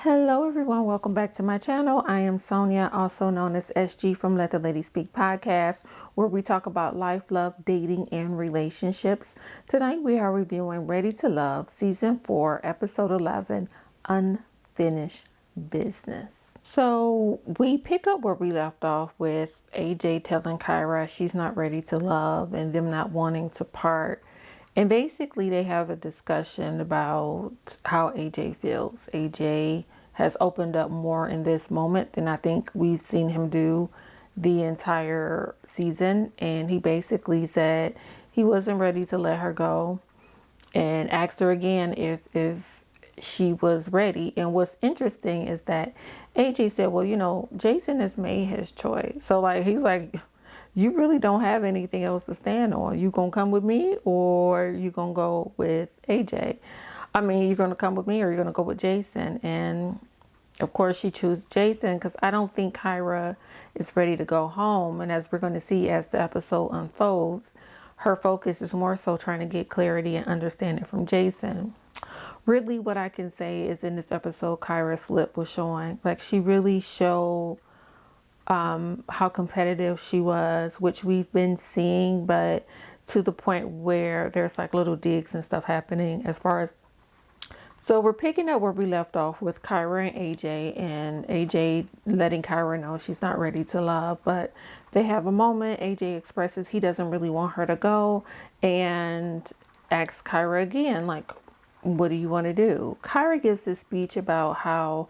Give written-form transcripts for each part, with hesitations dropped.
Hello everyone, welcome back to my channel. I am Sonia, also known as SG from Let the Lady Speak podcast, where we talk about life, love, dating, and relationships. Tonight we are reviewing Ready to Love, Season 4, Episode 11, Unfinished Business. So we pick up where we left off with AJ telling Kyra she's not ready to love and them not wanting to part. And basically they have a discussion about how AJ feels. AJ has opened up more in this moment than I think we've seen him do the entire season. And he basically said he wasn't ready to let her go and asked her again if she was ready. And what's interesting is that AJ said, well, Jason has made his choice. So like, he's like, you really don't have anything else to stand on. You gonna come with me or you gonna go with AJ? I mean, you're gonna come with me or you're gonna go with Jason? And of course she chose Jason because I don't think Kyra is ready to go home. And as we're going to see as the episode unfolds, her focus is more so trying to get clarity and understanding from Jason. Really what I can say is in this episode, Kyra's lip was showing. Like she really showed how competitive she was, which we've been seeing, but to the point where there's like little digs and stuff happening as far as. So we're picking up where we left off with Kyra and AJ letting Kyra know she's not ready to love, but they have a moment. AJ expresses he doesn't really want her to go and asks Kyra again, like, what do you want to do? Kyra gives this speech about how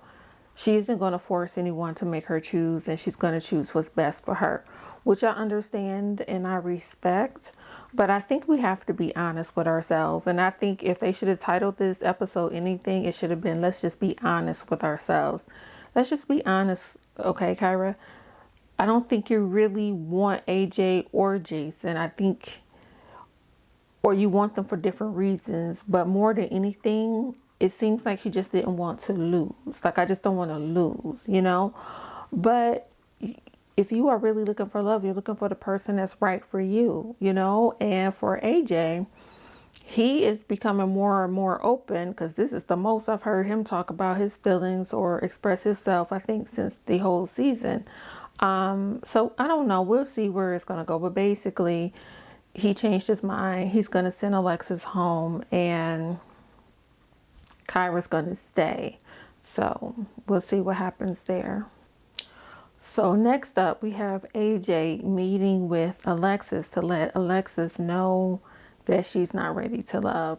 she isn't going to force anyone to make her choose, and she's going to choose what's best for her, which I understand and I respect. But I think we have to be honest with ourselves. And I think if they should have titled this episode anything, it should have been, let's just be honest with ourselves. Let's just be honest. Okay, Kyra, I don't think you really want AJ or Jason. I think, or you want them for different reasons, but more than anything, it seems like she just didn't want to lose. Like, I just don't want to lose. But if you are really looking for love, you're looking for the person that's right for you, and for AJ, he is becoming more and more open because this is the most I've heard him talk about his feelings or express himself, I think, since the whole season. So I don't know. We'll see where it's going to go. But basically, he changed his mind. He's going to send Alexis home and Kyra's going to stay. So we'll see what happens there. So next up, we have AJ meeting with Alexis to let Alexis know that she's not ready to love.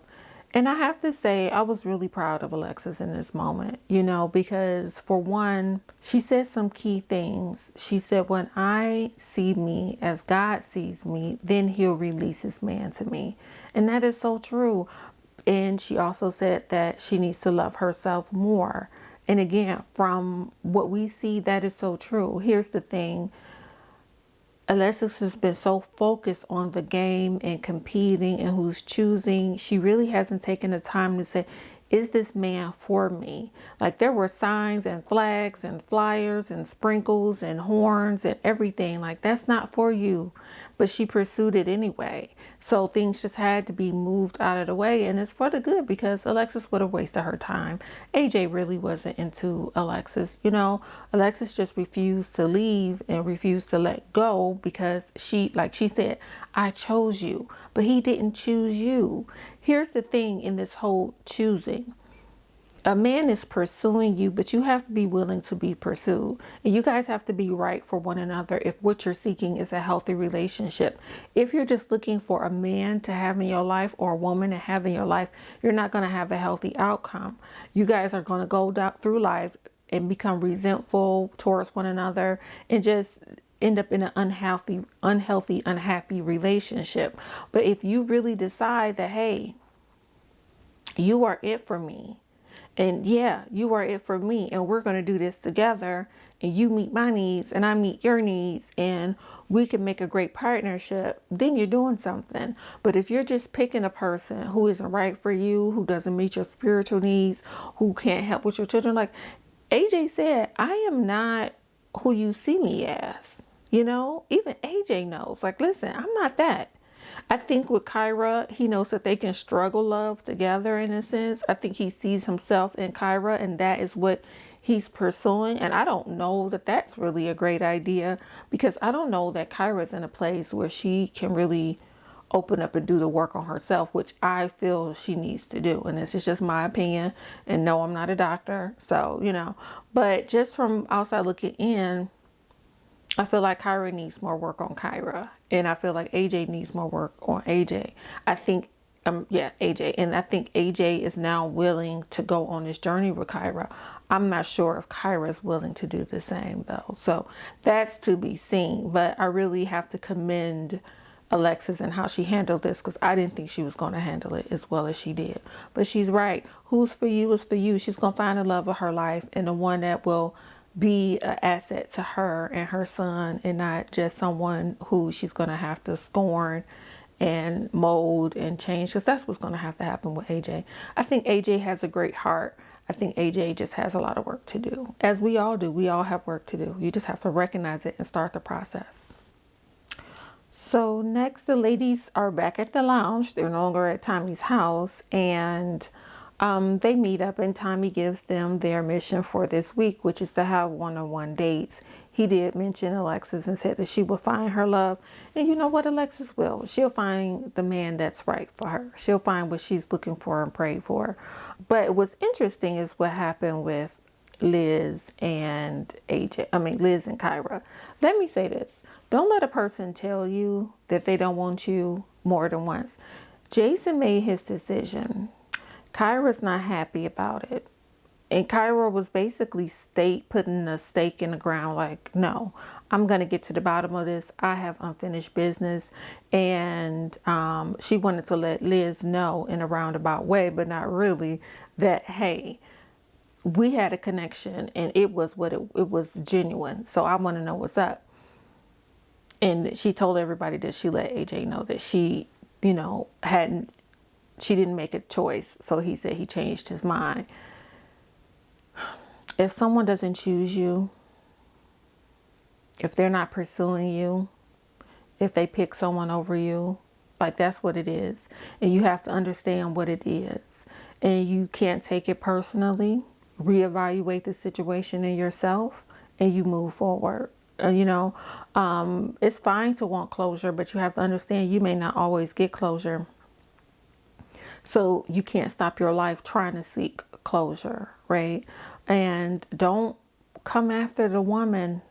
And I have to say, I was really proud of Alexis in this moment, because for one, she said some key things. She said, when I see me as God sees me, then he'll release his man to me. And that is so true. And she also said that she needs to love herself more. And again, from what we see, that is so true. Here's the thing. Alexis has been so focused on the game and competing and who's choosing. She really hasn't taken the time to say, is this man for me? Like, there were signs and flags and flyers and sprinkles and horns and everything. Like, that's not for you. But she pursued it anyway. So things just had to be moved out of the way. And it's for the good because Alexis would have wasted her time. AJ really wasn't into Alexis. Alexis just refused to leave and refused to let go because she said, I chose you. But he didn't choose you. Here's the thing in this whole choosing. A man is pursuing you, but you have to be willing to be pursued. And you guys have to be right for one another if what you're seeking is a healthy relationship. If you're just looking for a man to have in your life or a woman to have in your life, you're not going to have a healthy outcome. You guys are going to go down through life and become resentful towards one another and just end up in an unhappy relationship. But if you really decide that, hey, you are it for me, and yeah, you are it for me, and we're going to do this together, and you meet my needs and I meet your needs, and we can make a great partnership, then you're doing something. But if you're just picking a person who isn't right for you, who doesn't meet your spiritual needs, who can't help with your children, like AJ said, I am not who you see me as. Even AJ knows, like, listen, I'm not that. I think with Kyra, he knows that they can struggle love together in a sense. I think he sees himself in Kyra, and that is what he's pursuing. And I don't know that that's really a great idea, because I don't know that Kyra's in a place where she can really open up and do the work on herself, which I feel she needs to do. And this is just my opinion. And no, I'm not a doctor. So, but just from outside looking in, I feel like Kyra needs more work on Kyra, and I feel like AJ needs more work on AJ. I think, AJ, and I think AJ is now willing to go on this journey with Kyra. I'm not sure if Kyra is willing to do the same though, so that's to be seen. But I really have to commend Alexis and how she handled this, because I didn't think she was going to handle it as well as she did. But she's right. Who's for you is for you. She's going to find the love of her life, and the one that will be an asset to her and her son, and not just someone who she's going to have to scorn and mold and change, because that's what's going to have to happen with AJ. I think AJ has a great heart. I think AJ just has a lot of work to do, as we all do. We all have work to do. You just have to recognize it and start the process. So next, the ladies are back at the lounge. They're no longer at Tommy's house, and they meet up, and Tommy gives them their mission for this week, which is to have one-on-one dates. He did mention Alexis and said that she will find her love. And you know what? Alexis will. She'll find the man that's right for her. She'll find what she's looking for and pray for. But what's interesting is what happened with Liz and AJ. I mean, Liz and Kyra. Let me say this. Don't let a person tell you that they don't want you more than once. Jason made his decision. Kyra's not happy about it. And Kyra was basically putting a stake in the ground, like, no, I'm going to get to the bottom of this. I have unfinished business. And she wanted to let Liz know in a roundabout way, but not really, that, hey, we had a connection, and it was it was genuine. So I want to know what's up. And she told everybody that she let AJ know that she, she didn't make a choice. So he said he changed his mind. If someone doesn't choose you, if they're not pursuing you, if they pick someone over you, like, that's what it is. And you have to understand what it is. And you can't take it personally. Reevaluate the situation in yourself, and you move forward. It's fine to want closure, but you have to understand you may not always get closure. So you can't stop your life trying to seek closure, right? And don't come after the woman,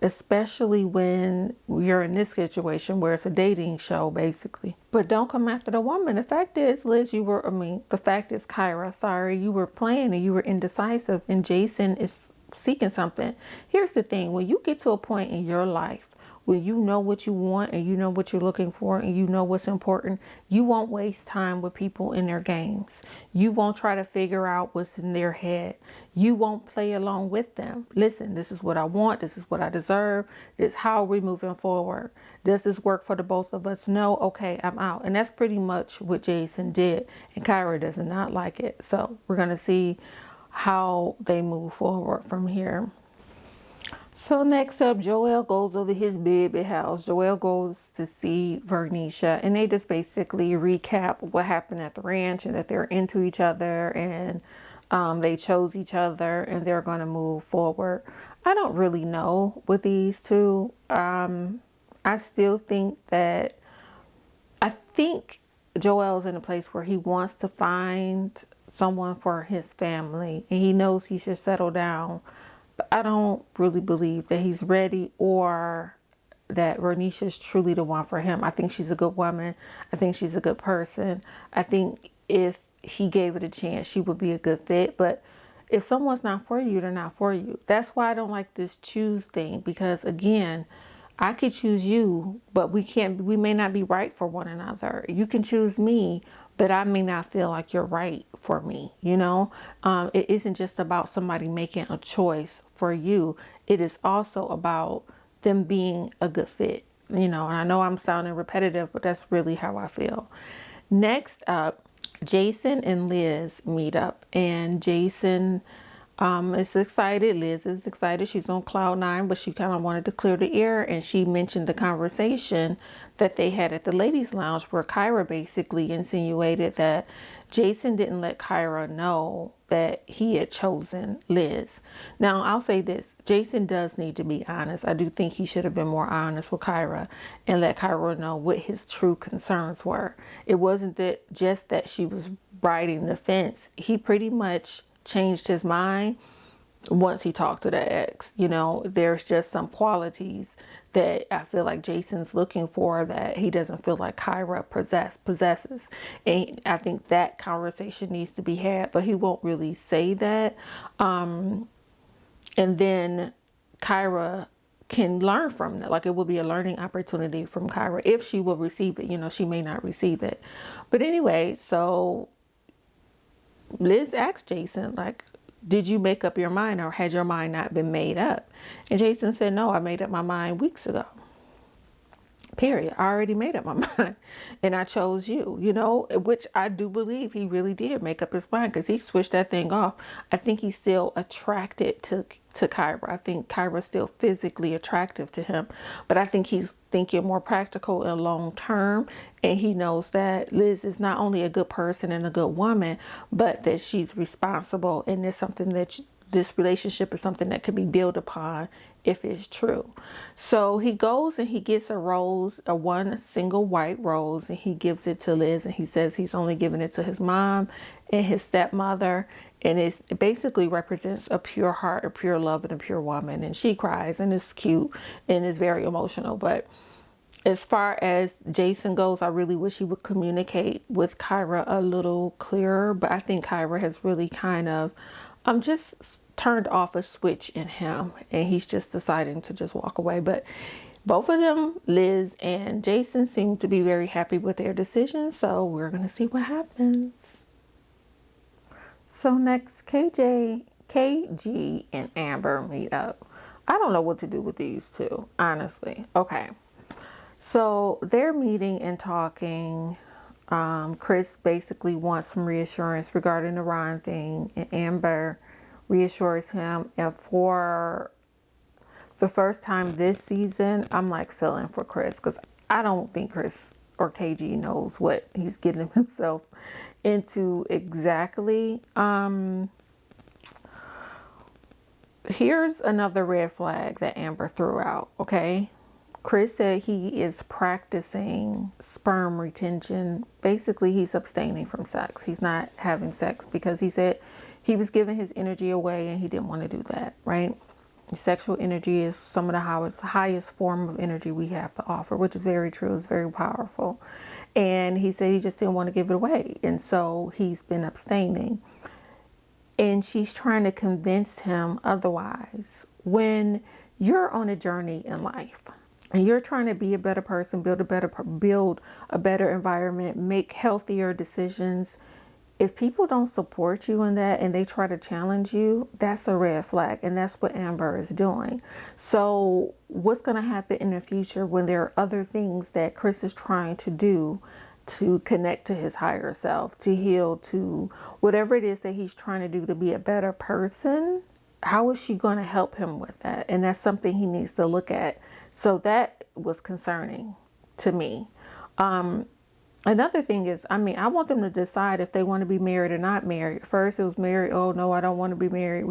especially when you're in this situation where it's a dating show, basically. But don't come after the woman. The fact is, Liz, the fact is, Kyra, you were playing and you were indecisive, and Jason is seeking something. Here's the thing. When you get to a point in your life where you know what you want, and you know what you're looking for, and you know what's important, you won't waste time with people in their games. You won't try to figure out what's in their head. You won't play along with them. Listen, this is what I want. This is what I deserve. This is how we're moving forward. Does this work for the both of us? No. Okay, I'm out. And that's pretty much what Jason did. And Kyra does not like it. So we're going to see how they move forward from here. So next up, Joel goes over his baby house. Joel goes to see Vernisha, and they just basically recap what happened at the ranch, and that they're into each other, and they chose each other, and they're going to move forward. I don't really know with these two. I still think Joel's in a place where he wants to find someone for his family, and he knows he should settle down. But I don't really believe that he's ready, or that Vernisha is truly the one for him. I think she's a good woman. I think she's a good person. I think if he gave it a chance, she would be a good fit. But if someone's not for you, they're not for you. That's why I don't like this choose thing, because again, I could choose you, but we may not be right for one another. You can choose me, but I may not feel like you're right for me. It isn't just about somebody making a choice for you. It is also about them being a good fit. And I know I'm sounding repetitive, but that's really how I feel. Next up, Jason and Liz meet up, and Jason Is excited. Liz is excited. She's on cloud nine, but she kind of wanted to clear the air. And she mentioned the conversation that they had at the ladies' lounge where Kyra basically insinuated that Jason didn't let Kyra know that he had chosen Liz. Now, I'll say this. Jason does need to be honest. I do think he should have been more honest with Kyra and let Kyra know what his true concerns were. It wasn't that just that she was riding the fence. He pretty much changed his mind once he talked to the ex. You know, there's just some qualities that I feel like Jason's looking for that he doesn't feel like Kyra possesses. And I think that conversation needs to be had, but he won't really say that. And then Kyra can learn from that. Like, it will be a learning opportunity from Kyra if she will receive it. You know, she may not receive it. But anyway, so Liz asked Jason, like, did you make up your mind, or had your mind not been made up? And Jason said, no, I made up my mind weeks ago. Period. I already made up my mind and I chose you, you know, which I do believe he really did make up his mind, because he switched that thing off. I think he's still attracted to Kyra. I think Kyra's still physically attractive to him, but I think he's thinking more practical and long term. And he knows that Liz is not only a good person and a good woman, but that she's responsible. And there's something that this relationship is something that could be built upon if it's true. So he goes and he gets a rose, a one single white rose, and he gives it to Liz, and he says he's only giving it to his mom and his stepmother, and it basically represents a pure heart, a pure love, and a pure woman. And she cries, and it's cute and it's very emotional. But as far as Jason goes, I really wish he would communicate with Kyra a little clearer. But I think Kyra has really kind of just turned off a switch in him, and he's just deciding to just walk away. But both of them, Liz and Jason, seem to be very happy with their decision. So we're going to see what happens. So next, KG and Amber meet up. I don't know what to do with these two, honestly. Okay. So they're meeting and talking. Chris basically wants some reassurance regarding the Ron thing, and Amber reassures him. And for the first time this season, I'm like feeling for Chris, because I don't think Chris or KG knows what he's getting himself into exactly. Here's another red flag that Amber threw out. Okay. Chris said he is practicing sperm retention. Basically, he's abstaining from sex. He's not having sex because he said he was giving his energy away and he didn't want to do that, right? Sexual energy is some of the highest form of energy we have to offer, which is very true. It's very powerful. And he said he just didn't want to give it away. And so he's been abstaining. And she's trying to convince him otherwise. When you're on a journey in life, and you're trying to be a better person, build a better environment, make healthier decisions, if people don't support you in that and they try to challenge you, that's a red flag. And that's what Amber is doing. So what's going to happen in the future when there are other things that Chris is trying to do to connect to his higher self, to heal, to whatever it is that he's trying to do to be a better person? How is she going to help him with that? And that's something he needs to look at. So that was concerning to me. Another thing is, I want them to decide if they want to be married or not married. First it was married. Oh no, I don't want to be married.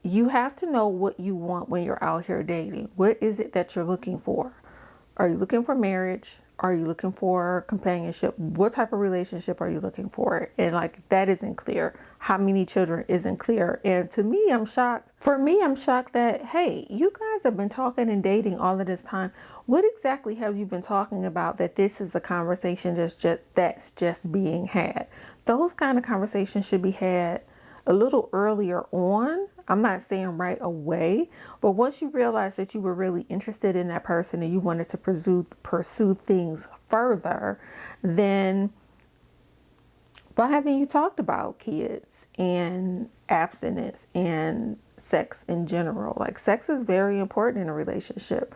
You have to know what you want when you're out here dating. What is it that you're looking for? Are you looking for marriage? Are you looking for companionship? What type of relationship are you looking for? And that isn't clear. How many children isn't clear. And to me, I'm shocked. For me, I'm shocked that, hey, you guys have been talking and dating all of this time. What exactly have you been talking about that this is a conversation that's just being had? Those kind of conversations should be had a little earlier on. I'm not saying right away, but once you realize that you were really interested in that person and you wanted to pursue things further, then why haven't you talked about kids and abstinence and sex in general? Sex is very important in a relationship.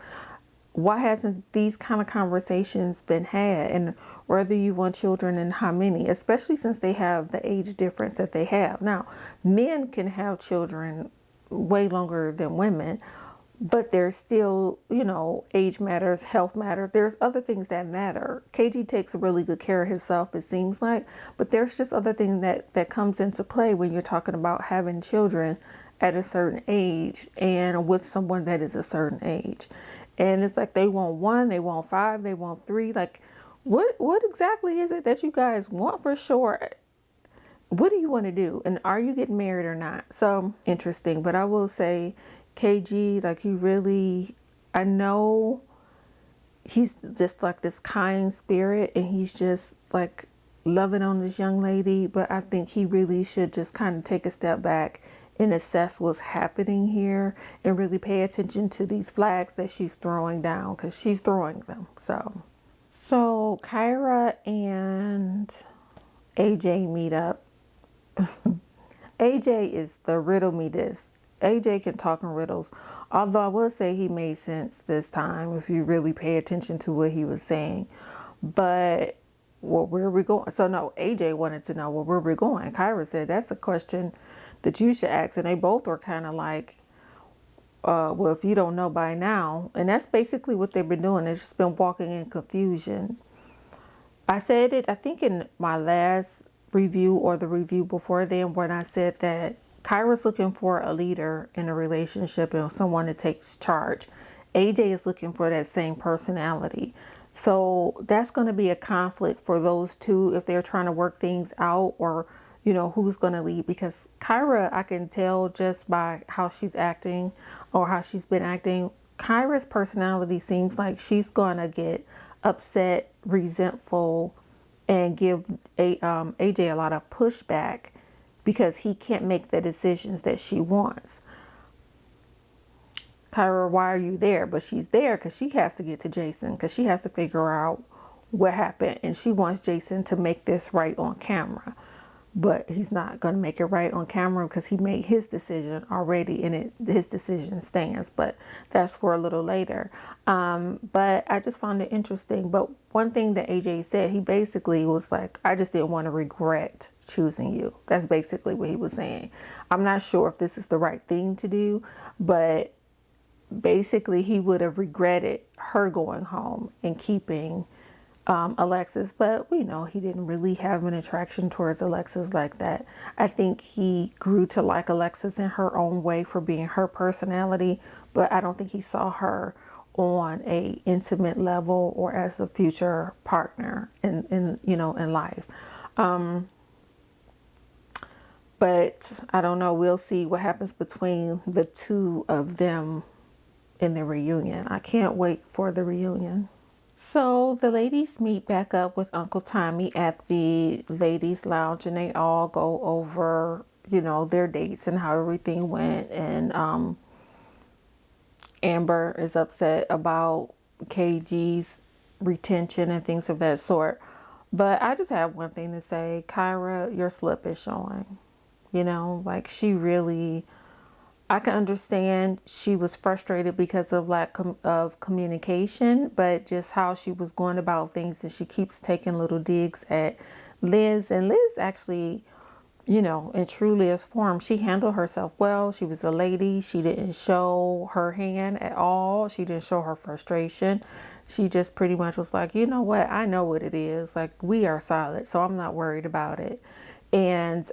why hasn't these kind of conversations been had, and whether you want children and how many, especially since they have the age difference that they have. Now, men can have children way longer than women, but there's still, age matters, health matters. There's other things that matter. KG takes really good care of himself, it seems like, but there's just other things that comes into play when you're talking about having children at a certain age and with someone that is a certain age. And it's like they want one, they want five, they want three. Like, what exactly is it that you guys want for sure? What do you want to do? And are you getting married or not? So interesting. But I will say, KG, like, he really, I know he's just like this kind spirit and he's just like loving on this young lady. But I think he really should just kind of take a step back and assess what's happening here and really pay attention to these flags that she's throwing down, because she's throwing them. So Kyra and AJ meet up. AJ is the riddle me this. AJ can talk in riddles. Although I will say he made sense this time if you really pay attention to what he was saying. But where are we going? So no, AJ wanted to know, well, where we're going. Kyra said that's a question that you should ask. And they both were kind of like, well, if you don't know by now. And that's basically what they've been doing. It's just been walking in confusion. I said it, I think, in my last review or the review before then, when I said that Kyra's looking for a leader in a relationship and someone that takes charge. AJ is looking for that same personality. So that's going to be a conflict for those two if they're trying to work things out, or, who's going to lead. Because Kyra, I can tell just by how she's acting or how she's been acting, Kyra's personality seems like she's going to get upset, resentful, and give AJ a lot of pushback because he can't make the decisions that she wants. Kyra, why are you there? But she's there because she has to get to Jason, because she has to figure out what happened, and she wants Jason to make this right on camera. But he's not going to make it right on camera because he made his decision already, and his decision stands. But that's for a little later. But I just found it interesting. But one thing that AJ said, he basically was like, I just didn't want to regret choosing you. That's basically what he was saying. I'm not sure if this is the right thing to do, but basically he would have regretted her going home and keeping Alexis, but we know he didn't really have an attraction towards Alexis like that. I think he grew to like Alexis in her own way for being her personality, but I don't think he saw her on a intimate level or as a future partner in life. But I don't know. We'll see what happens between the two of them in the reunion. I can't wait for the reunion. So the ladies meet back up with Uncle Tommy at the ladies' lounge, and they all go over, their dates and how everything went. And Amber is upset about KG's retention and things of that sort. But I just have one thing to say. Kyra, your slip is showing. Like, she really... I can understand she was frustrated because of lack of communication, but just how she was going about things, and she keeps taking little digs at Liz. And Liz actually, in true Liz form, she handled herself well. She was a lady. She didn't show her hand at all. She didn't show her frustration. She just pretty much was like, you know what? I know what it is. Like, we are solid, so I'm not worried about it. And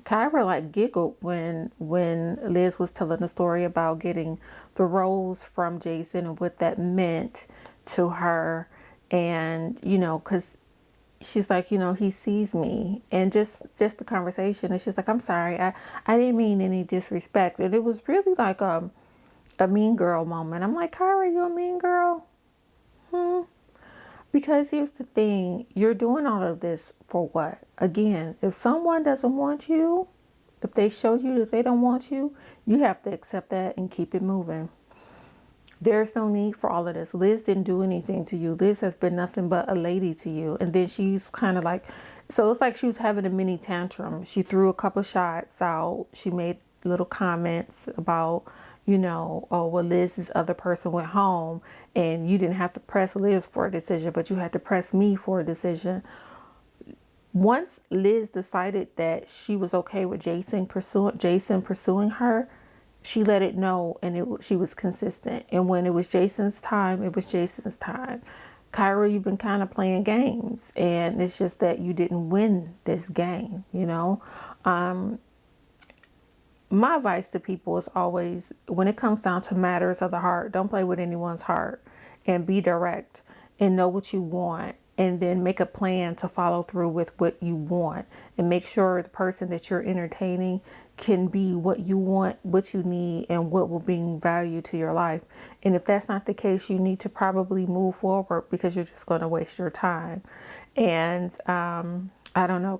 Kyra like giggled when Liz was telling the story about getting the rose from Jason and what that meant to her. And, because she's like, he sees me, and just the conversation. And she's like, I'm sorry, I didn't mean any disrespect. And it was really like a mean girl moment. I'm like, Kyra, you a mean girl? Because here's the thing, you're doing all of this for what? Again, if someone doesn't want you, if they show you that they don't want you, you have to accept that and keep it moving. There's no need for all of this. Liz didn't do anything to you. Liz has been nothing but a lady to you. And then she's kind of like, so it's like she was having a mini tantrum. She threw a couple shots out. She made little comments about, oh, well, Liz's other person went home and you didn't have to press Liz for a decision, but you had to press me for a decision. Once Liz decided that she was okay with Jason pursuing her, she let it know, and she was consistent. And when it was Jason's time, it was Jason's time. Kyra, you've been kind of playing games, and it's just that you didn't win this game. My advice to people is always, when it comes down to matters of the heart, don't play with anyone's heart, and be direct and know what you want, and then make a plan to follow through with what you want, and make sure the person that you're entertaining can be what you want, what you need, and what will bring value to your life. And if that's not the case, you need to probably move forward, because you're just going to waste your time. And I don't know,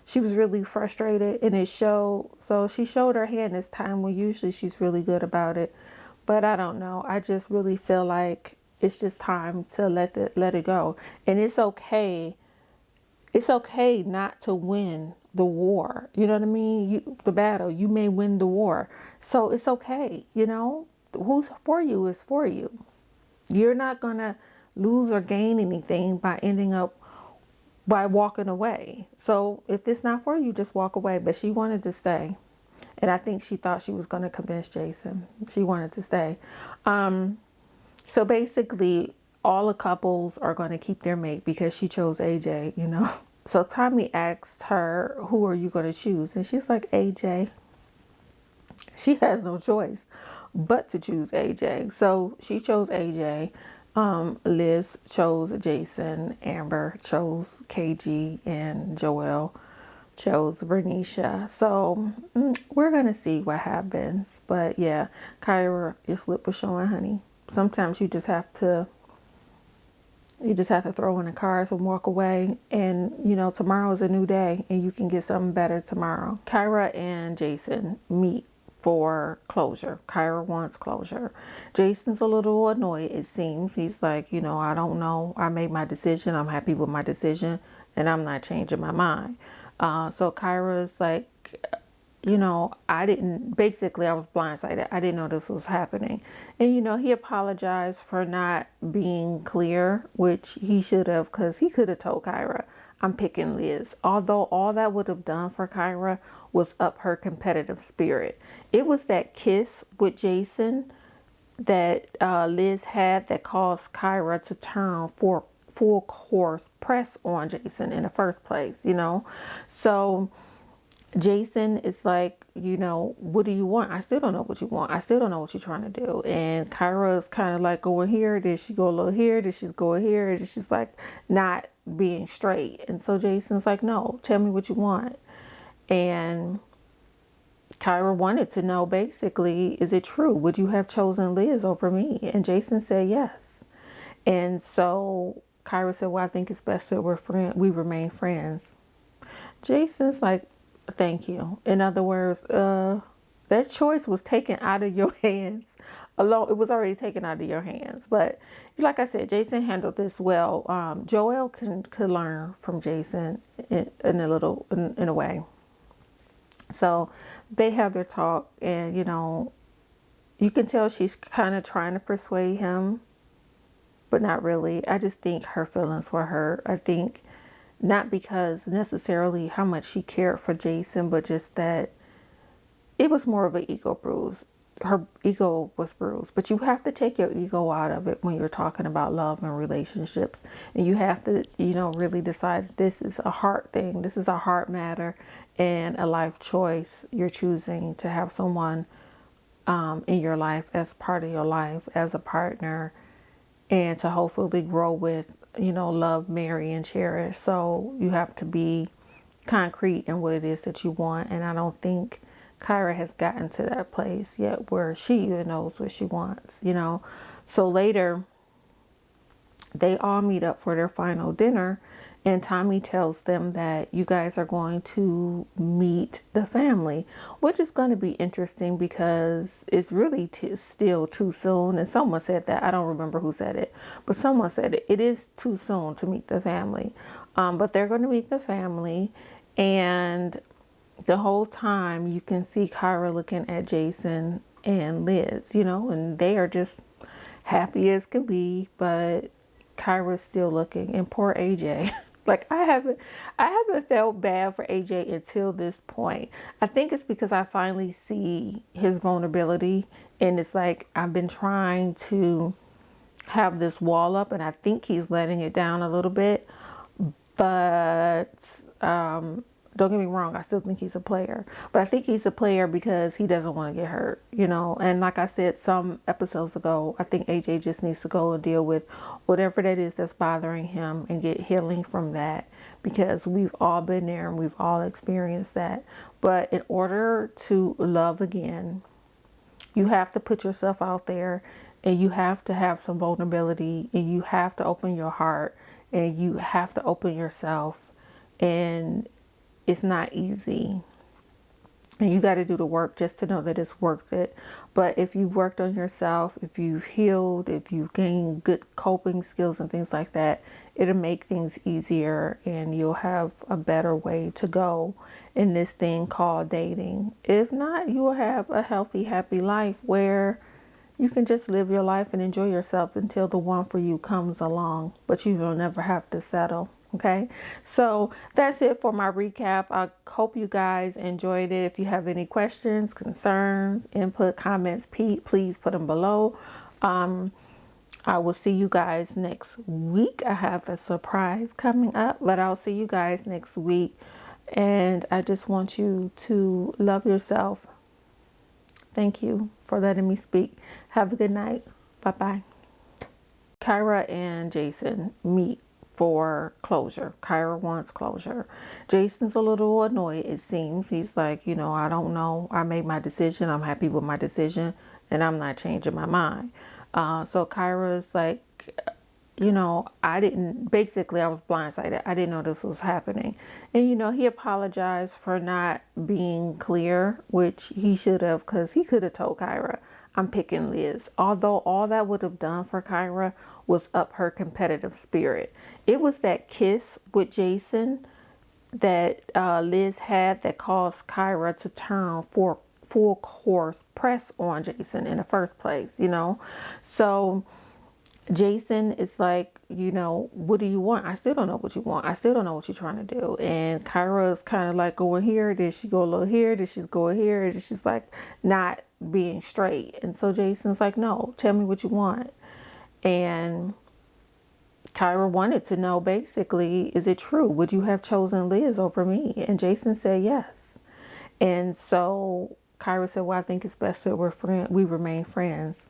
she was really frustrated, and it showed. So she showed her hand this time, when usually she's really good about it. But I don't know. I just really feel like it's just time to let it go. And it's okay. It's okay not to win the war. You know what I mean? The battle. You may win the war. So it's okay. Who's for you is for you. You're not going to lose or gain anything by walking away. So if it's not for you, just walk away. But she wanted to stay. And I think she thought she was going to convince Jason. She wanted to stay. So basically, all the couples are going to keep their mate, because she chose AJ. So Tommy asked her, who are you going to choose? And she's like, AJ. She has no choice but to choose AJ. So she chose AJ. Liz chose Jason. Amber chose KG. And Joelle chose Vernisha. So we're going to see what happens. But yeah, Kyra, your flip was showing, honey. Sometimes you just have to throw in the cards and walk away. And, tomorrow is a new day, and you can get something better tomorrow. Kyra and Jason meet for closure. Kyra wants closure. Jason's a little annoyed, it seems. He's like, I don't know. I made my decision. I'm happy with my decision, and I'm not changing my mind. So Kyra's like, I was blindsided. I didn't know this was happening. And, he apologized for not being clear, which he should have, because he could have told Kyra, I'm picking Liz. Although all that would have done for Kyra was up her competitive spirit. It was that kiss with Jason that Liz had that caused Kyra to turn for full course press on Jason in the first place, So Jason is like, what do you want? I still don't know what you want. I still don't know what you're trying to do. And Kyra is kind of like going here. Then she go a little here. Then she's going here. And she's like not being straight. And so Jason's like, no, tell me what you want. And Kyra wanted to know, basically, is it true? Would you have chosen Liz over me? And Jason said yes. And so Kyra said, well, I think it's best that we remain friends. Jason's like, thank you. In other words, that choice was taken out of your hands. It was already taken out of your hands. But like I said, Jason handled this well. Joelle could learn from Jason in a way. So they have their talk, and you can tell she's kind of trying to persuade him, but not really. I just think her feelings were hurt. I think not because necessarily how much she cared for Jason, but just that it was more of an ego bruise. Her ego was bruised. But you have to take your ego out of it when you're talking about love and relationships. And you have to, really decide this is a heart thing. This is a heart matter and a life choice. You're choosing to have someone in your life as part of your life, as a partner, and to hopefully grow with, love, marry, and cherish. So you have to be concrete in what it is that you want. And I don't think Kyra has gotten to that place yet where she even knows what she wants, So later, they all meet up for their final dinner. And Tommy tells them that you guys are going to meet the family, which is going to be interesting because it's really still too soon. And someone said that. I don't remember who said it, but someone said it is too soon to meet the family. But they're going to meet the family. And the whole time you can see Kyra looking at Jason and Liz, and they are just happy as can be, but Kyra's still looking, and poor AJ. Like I haven't felt bad for AJ until this point. I think it's because I finally see his vulnerability, and it's like I've been trying to have this wall up, and I think he's letting it down a little bit. But don't get me wrong, I still think he's a player. But I think he's a player because he doesn't want to get hurt. And like I said some episodes ago, I think AJ just needs to go and deal with whatever that is that's bothering him and get healing from that, because we've all been there and we've all experienced that. But in order to love again, you have to put yourself out there, and you have to have some vulnerability, and you have to open your heart, and you have to open yourself. And it's not easy. And you got to do the work just to know that it's worth it. But if you've worked on yourself, if you've healed, if you've gained good coping skills and things like that, it'll make things easier, and you'll have a better way to go in this thing called dating. If not, you will have a healthy, happy life where you can just live your life and enjoy yourself until the one for you comes along, but you will never have to settle. Okay, so that's it for my recap. I hope you guys enjoyed it. If you have any questions, concerns, input, comments, please put them below. I will see you guys next week. I have a surprise coming up, but I'll see you guys next week. And I just want you to love yourself. Thank you for letting me speak. Have a good night. Bye-bye. Kyra and Jason meet for closure. Kyra wants closure. Jason's a little annoyed, it seems. He's like, I don't know. I made my decision. I'm happy with my decision, and I'm not changing my mind. So Kyra's like, I was blindsided. I didn't know this was happening. And, he apologized for not being clear, which he should have, because he could have told Kyra, I'm picking Liz. Although all that would have done for Kyra was up her competitive spirit. It was that kiss with Jason that Liz had that caused Kyra to turn for full course press on Jason in the first place, So Jason is like, what do you want? I still don't know what you want. I still don't know what you're trying to do. And Kyra's kind of like going here, then she go a little here, then she's going here, and she's like not being straight. And so Jason's like, no, tell me what you want. And Kyra wanted to know, basically, is it true? Would you have chosen Liz over me? And Jason said yes. And so Kyra said, well, I think it's best that we remain friends.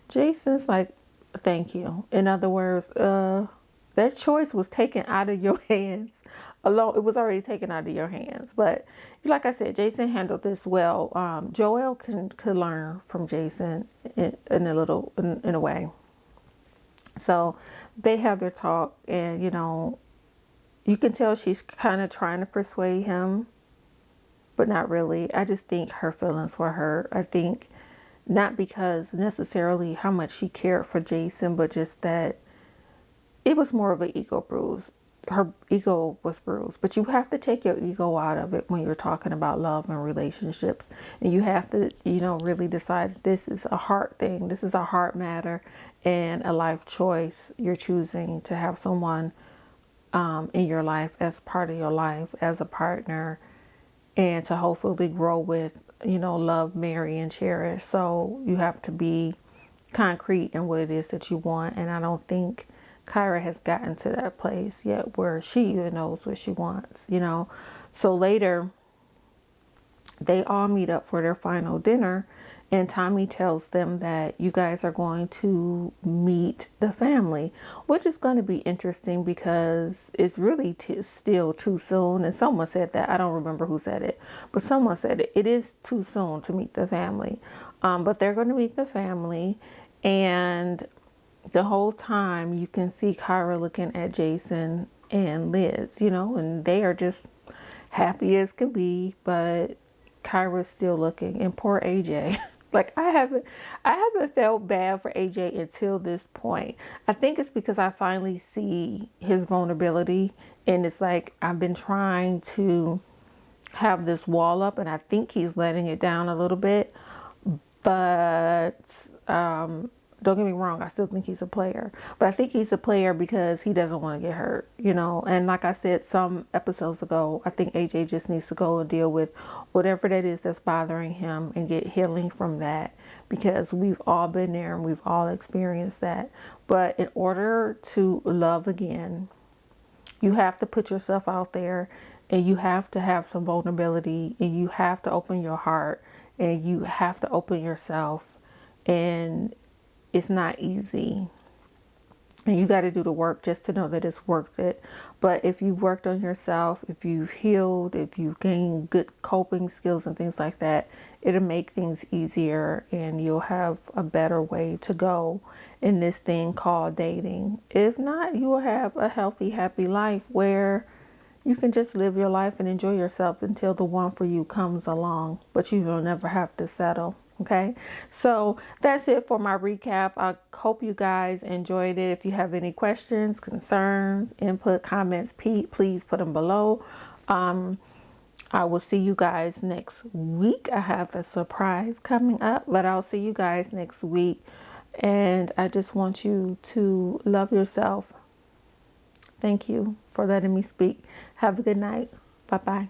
Jason's like, thank you. In other words, that choice was taken out of your hands. It was already taken out of your hands. But like I said, Jason handled this well. Joelle could learn from Jason in a way. So they have their talk, and you can tell she's kind of trying to persuade him, but not really. I just think her feelings were hurt. I think not because necessarily how much she cared for Jason, but just that it was more of an ego bruise. Her ego was bruised, but you have to take your ego out of it when you're talking about love and relationships. And you have to, really decide this is a heart thing. This is a heart matter and a life choice. You're choosing to have someone in your life as part of your life, as a partner, and to hopefully grow with, love, marry, and cherish. So you have to be concrete in what it is that you want. And I don't think Kyra has gotten to that place yet where she even knows what she wants, So later, they all meet up for their final dinner, and Tommy tells them that you guys are going to meet the family, which is going to be interesting because it's really still too soon. And someone said that. I don't remember who said it, but someone said it. It is too soon to meet the family. But they're going to meet the family, and the whole time you can see Kyra looking at Jason and Liz, and they are just happy as can be, but Kyra's still looking, and poor AJ. Like I haven't felt bad for AJ until this point. I think it's because I finally see his vulnerability, and it's like I've been trying to have this wall up, and I think he's letting it down a little bit. But don't get me wrong, I still think he's a player. But I think he's a player because he doesn't want to get hurt, And like I said some episodes ago, I think AJ just needs to go and deal with whatever that is that's bothering him and get healing from that, because we've all been there and we've all experienced that. But in order to love again, you have to put yourself out there, and you have to have some vulnerability, and you have to open your heart, and you have to open yourself. And it's not easy. And you got to do the work just to know that it's worth it. But if you've worked on yourself, if you've healed, if you've gained good coping skills and things like that, it'll make things easier, and you'll have a better way to go in this thing called dating. If not, you will have a healthy, happy life where you can just live your life and enjoy yourself until the one for you comes along, but you will never have to settle. Okay, so that's it for my recap. I hope you guys enjoyed it. If you have any questions, concerns, input, comments, please put them below. I will see you guys next week. I have a surprise coming up, but I'll see you guys next week. And I just want you to love yourself. Thank you for letting me speak. Have a good night. Bye-bye.